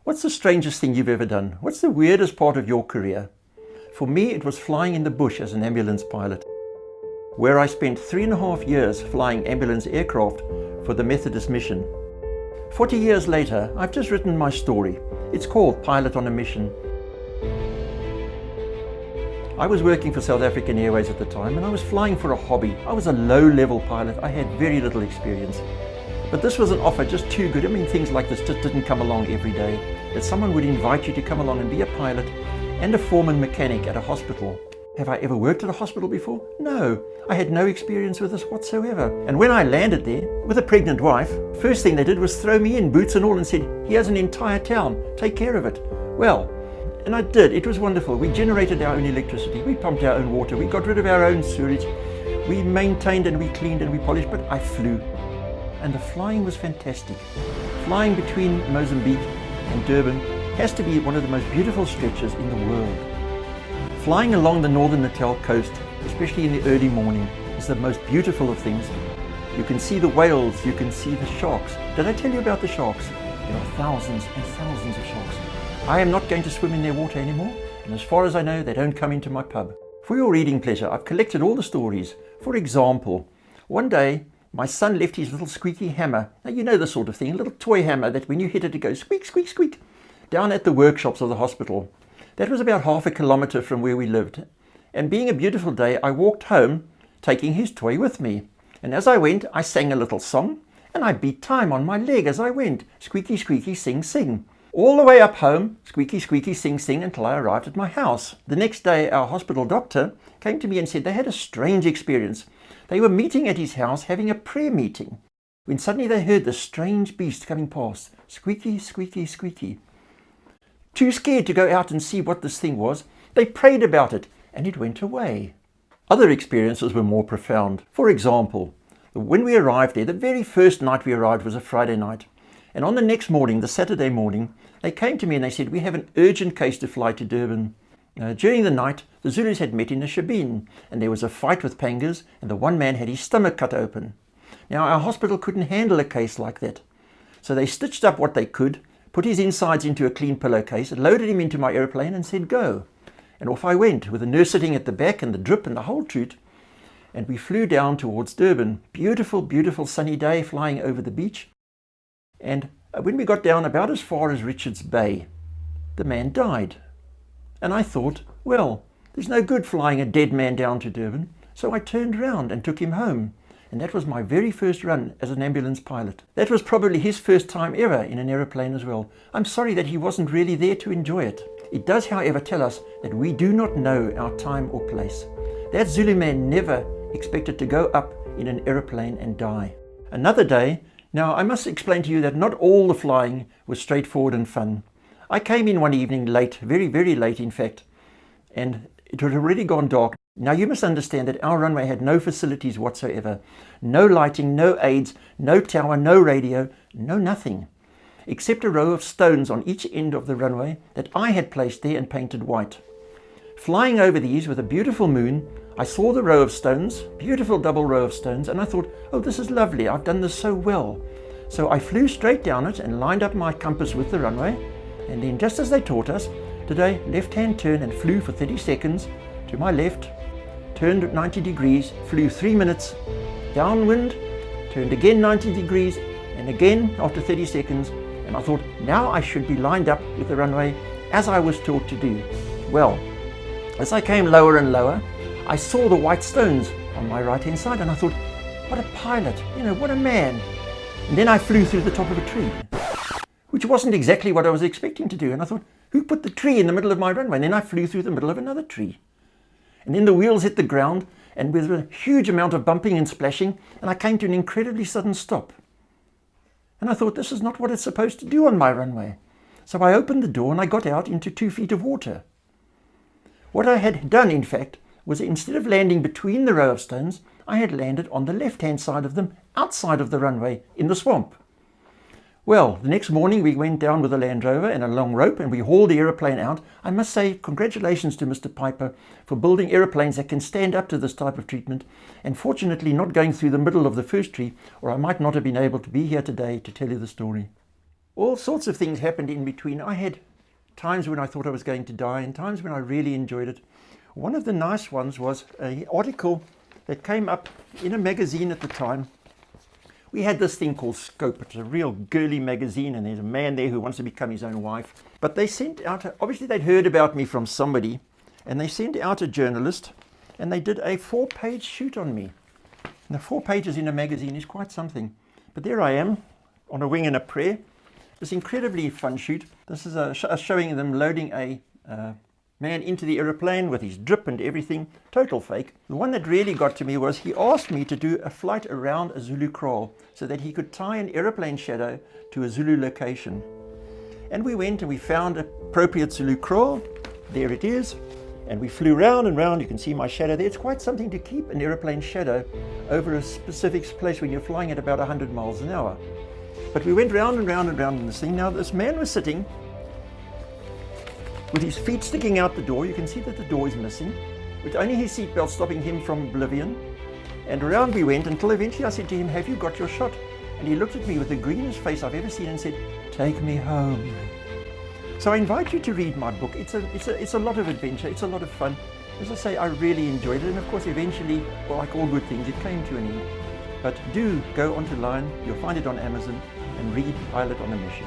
What's the strangest thing you've ever done? What's the weirdest part of your career? For me, it was flying in the bush as an ambulance pilot, where I spent 3.5 years flying ambulance aircraft for the Methodist mission. 40 years later, I've just written my story. It's called Pilot on a Mission. I was working for South African Airways at the time, and I was flying for a hobby. I was a low-level pilot. I had very little experience. But this was an offer just too good. I mean, things like this just didn't come along every day. That someone would invite you to come along and be a pilot and a foreman mechanic at a hospital. Have I ever worked at a hospital before? No, I had no experience with this whatsoever. And when I landed there with a pregnant wife, first thing they did was throw me in, boots and all, and said, here's an entire town, take care of it. Well, and I did. It was wonderful. We generated our own electricity, we pumped our own water, we got rid of our own sewage, we maintained and we cleaned and we polished, but I flew. And the flying was fantastic. Flying between Mozambique and Durban has to be one of the most beautiful stretches in the world. Flying along the northern Natal coast, especially in the early morning, is the most beautiful of things. You can see the whales, you can see the sharks. Did I tell you about the sharks? There are thousands and thousands of sharks. I am not going to swim in their water anymore, and as far as I know, they don't come into my pub. For your reading pleasure, I've collected all the stories. For example, one day, my son left his little squeaky hammer. Now you know the sort of thing, a little toy hammer that when you hit it, it goes squeak, squeak, squeak, down at the workshops of the hospital. That was about 1/2 kilometre from where we lived. And being a beautiful day, I walked home, taking his toy with me. And as I went, I sang a little song, and I beat time on my leg as I went. Squeaky, squeaky, sing, sing. All the way up home, squeaky, squeaky, sing, sing, until I arrived at my house. The next day, our hospital doctor came to me and said they had a strange experience. They were meeting at his house, having a prayer meeting, when suddenly they heard this strange beast coming past. Squeaky, squeaky, squeaky. Too scared to go out and see what this thing was, they prayed about it, and it went away. Other experiences were more profound. For example, when we arrived there, the very first night we arrived was a Friday night. And on the next morning, the Saturday morning, they came to me and they said, we have an urgent case to fly to Durban. During the night, the Zulus had met in a shebeen, and there was a fight with Pangas, and the one man had his stomach cut open. Now, our hospital couldn't handle a case like that. So they stitched up what they could, put his insides into a clean pillowcase, loaded him into my aeroplane and said, go. And off I went, with the nurse sitting at the back and the drip and the whole toot. And we flew down towards Durban. Beautiful, beautiful sunny day flying over the beach. And when we got down about as far as Richards Bay, the man died. And I thought, well, there's no good flying a dead man down to Durban. So I turned around and took him home. And that was my very first run as an ambulance pilot. That was probably his first time ever in an aeroplane as well. I'm sorry that he wasn't really there to enjoy it. It does, however, tell us that we do not know our time or place. That Zulu man never expected to go up in an aeroplane and die. Another day, now I must explain to you that not all the flying was straightforward and fun. I came in one evening late, very, very late in fact, and it had already gone dark. Now you must understand that our runway had no facilities whatsoever. No lighting, no aids, no tower, no radio, no nothing. Except a row of stones on each end of the runway that I had placed there and painted white. Flying over these with a beautiful moon, I saw the row of stones, beautiful double row of stones, and I thought, oh, this is lovely, I've done this so well. So I flew straight down it and lined up my compass with the runway, and then just as they taught us, did a left-hand turn and flew for 30 seconds to my left, turned at 90 degrees, flew 3 minutes, downwind, turned again 90 degrees, and again after 30 seconds, and I thought, now I should be lined up with the runway as I was taught to do. Well, as I came lower and lower, I saw the white stones on my right-hand side, and I thought, what a pilot, what a man. And then I flew through the top of a tree, which wasn't exactly what I was expecting to do. And I thought, who put the tree in the middle of my runway? And then I flew through the middle of another tree. And then the wheels hit the ground, and with a huge amount of bumping and splashing, and I came to an incredibly sudden stop. And I thought, this is not what it's supposed to do on my runway. So I opened the door and I got out into 2 feet of water. What I had done, in fact, was instead of landing between the row of stones, I had landed on the left-hand side of them, outside of the runway, in the swamp. Well, the next morning we went down with a Land Rover and a long rope and we hauled the aeroplane out. I must say congratulations to Mr. Piper for building aeroplanes that can stand up to this type of treatment, and fortunately not going through the middle of the first tree, or I might not have been able to be here today to tell you the story. All sorts of things happened in between. I had times when I thought I was going to die and times when I really enjoyed it. One of the nice ones was an article that came up in a magazine at the time. We had this thing called Scope. It's a real girly magazine, and there's a man there who wants to become his own wife. But they sent out, obviously they'd heard about me from somebody, and they sent out a journalist, and they did a 4-page shoot on me. And the 4 pages in a magazine is quite something. But there I am, on a wing and a prayer. This incredibly fun shoot. This is us showing them loading a man into the aeroplane with his drip and everything. Total fake. The one that really got to me was he asked me to do a flight around a Zulu kraal so that he could tie an aeroplane shadow to a Zulu location. And we went and we found an appropriate Zulu kraal. There it is. And we flew round and round. You can see my shadow there. It's quite something to keep an aeroplane shadow over a specific place when you're flying at about 100 miles an hour. But we went round and round and round in this thing. Now this man was sitting with his feet sticking out the door. You can see that the door is missing, with only his seatbelt stopping him from oblivion. And around we went until eventually I said to him, "Have you got your shot?" And he looked at me with the greenest face I've ever seen and said, "Take me home." So I invite you to read my book. It's a lot of adventure. It's a lot of fun. As I say, I really enjoyed it. And of course, eventually, well, like all good things, it came to an end. But do go onto line. You'll find it on Amazon, and read Pilot on a Mission.